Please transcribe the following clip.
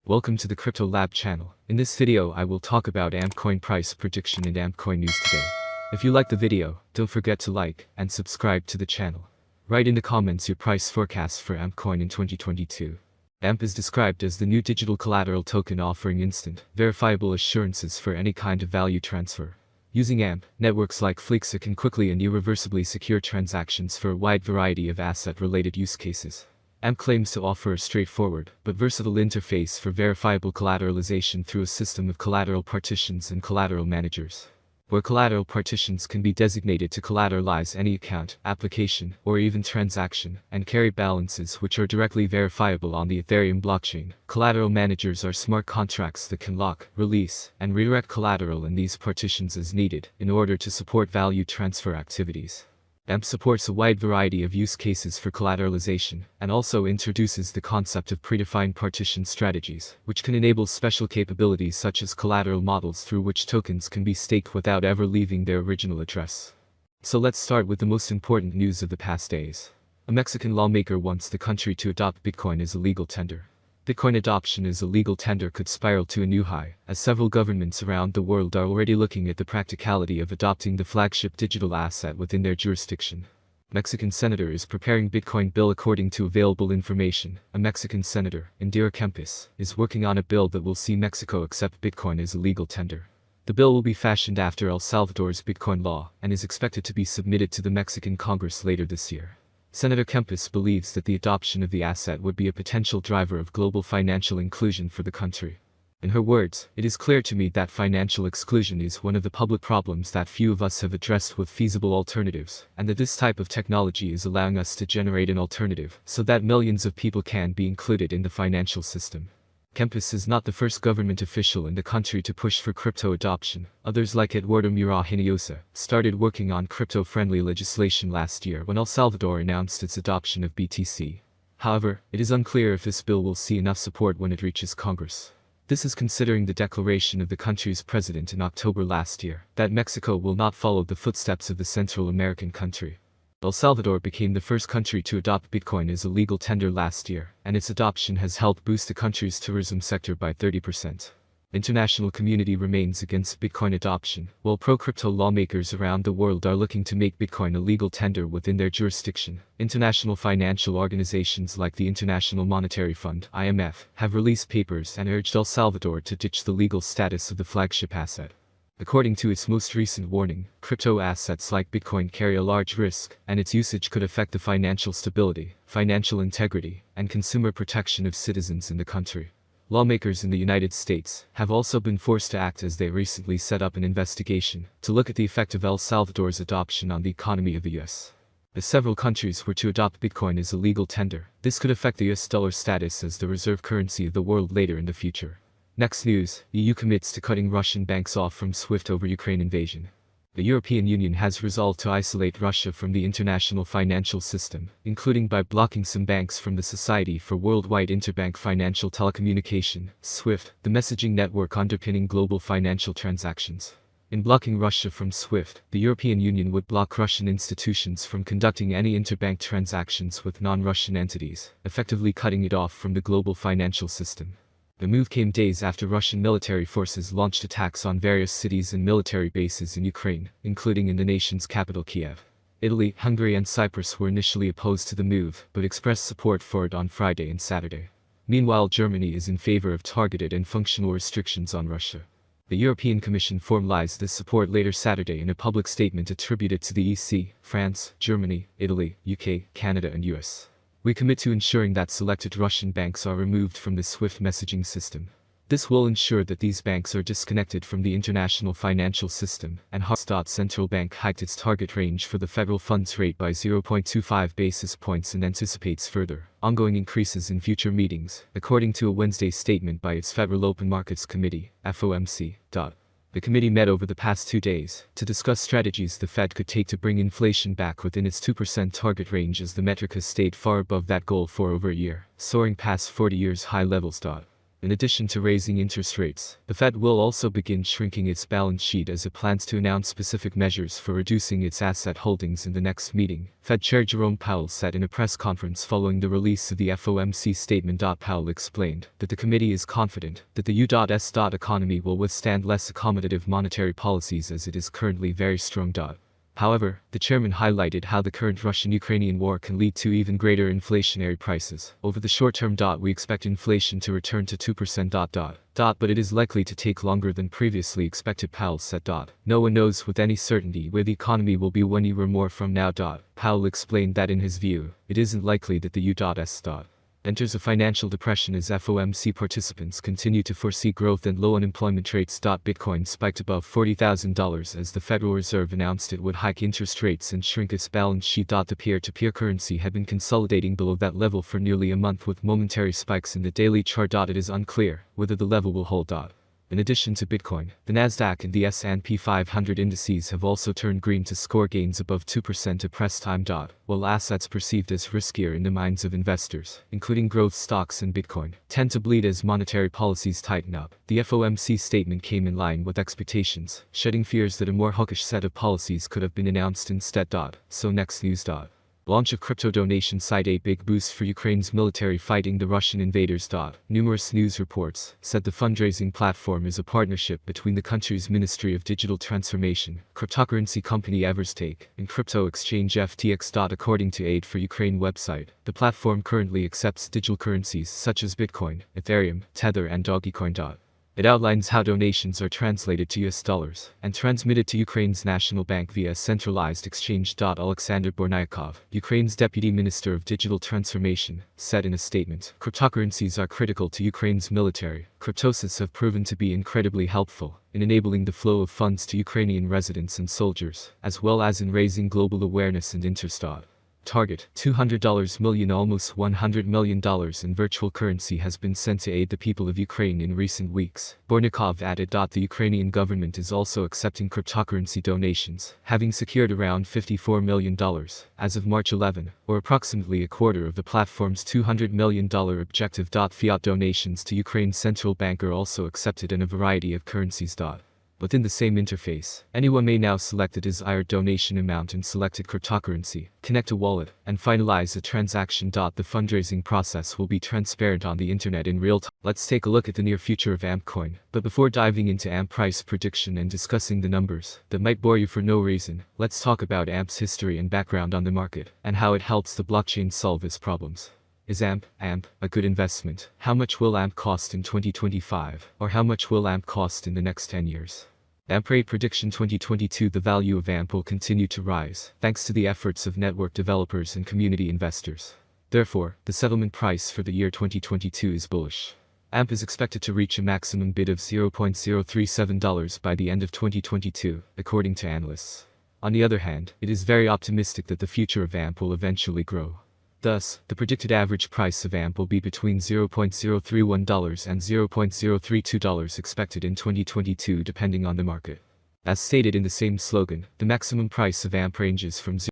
Welcome to the Crypto Lab channel. In this video I will talk about AmpCoin price prediction and AmpCoin news today. If you like the video, don't forget to like and subscribe to the channel. Write in the comments your price forecast for AmpCoin in 2022. AMP is described as the new digital collateral token offering instant, verifiable assurances for any kind of value transfer. Using AMP, networks like Fleexa can quickly and irreversibly secure transactions for a wide variety of asset-related use cases. AMP claims to offer a straightforward but versatile interface for verifiable collateralization through a system of collateral partitions and collateral managers, where collateral partitions can be designated to collateralize any account, application, or even transaction, and carry balances which are directly verifiable on the Ethereum blockchain. Collateral managers are smart contracts that can lock, release, and redirect collateral in these partitions as needed in order to support value transfer activities. AMP supports a wide variety of use cases for collateralization, and also introduces the concept of predefined partition strategies, which can enable special capabilities such as collateral models through which tokens can be staked without ever leaving their original address. So let's start with the most important news of the past days. A Mexican lawmaker wants the country to adopt Bitcoin as a legal tender. Bitcoin adoption as a legal tender could spiral to a new high, as several governments around the world are already looking at the practicality of adopting the flagship digital asset within their jurisdiction. Mexican senator is preparing Bitcoin bill. According to available information, a Mexican senator, Indira Kempis, is working on a bill that will see Mexico accept Bitcoin as a legal tender. The bill will be fashioned after El Salvador's Bitcoin law and is expected to be submitted to the Mexican Congress later this year. Senator Kempis believes that the adoption of the asset would be a potential driver of global financial inclusion for the country. In her words, "It is clear to me that financial exclusion is one of the public problems that few of us have addressed with feasible alternatives, and that this type of technology is allowing us to generate an alternative so that millions of people can be included in the financial system." Kempis is not the first government official in the country to push for crypto adoption. Others like Eduardo Mura Hinojosa started working on crypto-friendly legislation last year when El Salvador announced its adoption of BTC. However, it is unclear if this bill will see enough support when it reaches Congress. This is considering the declaration of the country's president in October last year that Mexico will not follow the footsteps of the Central American country. El Salvador became the first country to adopt Bitcoin as a legal tender last year, and its adoption has helped boost the country's tourism sector by 30%. International community remains against Bitcoin adoption, while pro-crypto lawmakers around the world are looking to make Bitcoin a legal tender within their jurisdiction. International financial organizations like the International Monetary Fund (IMF) have released papers and urged El Salvador to ditch the legal status of the flagship asset. According to its most recent warning, crypto assets like Bitcoin carry a large risk, and its usage could affect the financial stability, financial integrity, and consumer protection of citizens in the country. Lawmakers in the United States have also been forced to act as they recently set up an investigation to look at the effect of El Salvador's adoption on the economy of the US. As several countries were to adopt Bitcoin as a legal tender, this could affect the US dollar status as the reserve currency of the world later in the future. Next news, EU commits to cutting Russian banks off from SWIFT over Ukraine invasion. The European Union has resolved to isolate Russia from the international financial system, including by blocking some banks from the Society for Worldwide Interbank Financial Telecommunication, SWIFT, the messaging network underpinning global financial transactions. In blocking Russia from SWIFT, the European Union would block Russian institutions from conducting any interbank transactions with non-Russian entities, effectively cutting it off from the global financial system. The move came days after Russian military forces launched attacks on various cities and military bases in Ukraine, including in the nation's capital Kiev. Italy, Hungary and Cyprus were initially opposed to the move, but expressed support for it on Friday and Saturday. Meanwhile, Germany is in favor of targeted and functional restrictions on Russia. The European Commission formalized this support later Saturday in a public statement attributed to the EC, France, Germany, Italy, UK, Canada and US. "We commit to ensuring that selected Russian banks are removed from the SWIFT messaging system. This will ensure that these banks are disconnected from the international financial system," and Central Bank hiked its target range for the federal funds rate by 0.25 basis points and anticipates further, ongoing increases in future meetings, according to a Wednesday statement by its Federal Open Markets Committee, FOMC. The committee met over the past 2 days to discuss strategies the Fed could take to bring inflation back within its 2% target range, as the metric has stayed far above that goal for over a year, soaring past 40 years high levels. In addition to raising interest rates, the Fed will also begin shrinking its balance sheet as it plans to announce specific measures for reducing its asset holdings in the next meeting, Fed Chair Jerome Powell said in a press conference following the release of the FOMC statement. Powell explained that the committee is confident that the U.S. economy will withstand less accommodative monetary policies as it is currently very strong. However, the chairman highlighted how the current Russian-Ukrainian war can lead to even greater inflationary prices. Over the short term, we expect inflation to return to 2%. But it is likely to take longer than previously expected, Powell said. No one knows with any certainty where the economy will be 1 year or more from now. Powell explained that in his view, it isn't likely that the U.S. enters a financial depression as FOMC participants continue to foresee growth and low unemployment rates. Bitcoin spiked above $40,000 as the Federal Reserve announced it would hike interest rates and shrink its balance sheet. The peer-to-peer currency had been consolidating below that level for nearly a month with momentary spikes in the daily chart. It is unclear whether the level will hold. In addition to Bitcoin, the Nasdaq and the S&P 500 indices have also turned green to score gains above 2% at press time. While assets perceived as riskier in the minds of investors, including growth stocks and Bitcoin, tend to bleed as monetary policies tighten up, the FOMC statement came in line with expectations, shedding fears that a more hawkish set of policies could have been announced instead. So next news. Launch of crypto donation site, a big boost for Ukraine's military fighting the Russian invaders. Numerous news reports said the fundraising platform is a partnership between the country's Ministry of Digital Transformation, cryptocurrency company Everstake, and crypto exchange FTX. According to Aid for Ukraine website, the platform currently accepts digital currencies such as Bitcoin, Ethereum, Tether and Dogecoin. It outlines how donations are translated to US dollars and transmitted to Ukraine's national bank via a centralized exchange. Alexander Bornyakov, Ukraine's Deputy Minister of Digital Transformation, said in a statement, cryptocurrencies are critical to Ukraine's military. Cryptosys have proven to be incredibly helpful in enabling the flow of funds to Ukrainian residents and soldiers, as well as in raising global awareness and interest. Target $200 million. Almost $100 million in virtual currency has been sent to aid the people of Ukraine in recent weeks, Bornyakov added. The Ukrainian government is also accepting cryptocurrency donations, having secured around $54 million as of March 11, or approximately a quarter of the platform's $200 million objective. Fiat donations to Ukraine's central bank are also accepted in a variety of currencies. Within the same interface, anyone may now select the desired donation amount and selected cryptocurrency, connect a wallet, and finalize a transaction. The fundraising process will be transparent on the internet in real time. Let's take a look at the near future of AMPcoin. But before diving into AMP price prediction and discussing the numbers that might bore you for no reason, let's talk about AMP's history and background on the market, and how it helps the blockchain solve its problems. Is AMP a good investment? How much will AMP cost in 2025? Or how much will AMP cost in the next 10 years? AMP rate prediction 2022. The value of AMP will continue to rise, thanks to the efforts of network developers and community investors. Therefore, the settlement price for the year 2022 is bullish. AMP is expected to reach a maximum bid of $0.037 by the end of 2022, according to analysts. On the other hand, it is very optimistic that the future of AMP will eventually grow. Thus, the predicted average price of AMP will be between $0.031 and $0.032 expected in 2022 depending on the market. As stated in the same slogan, the maximum price of AMP ranges from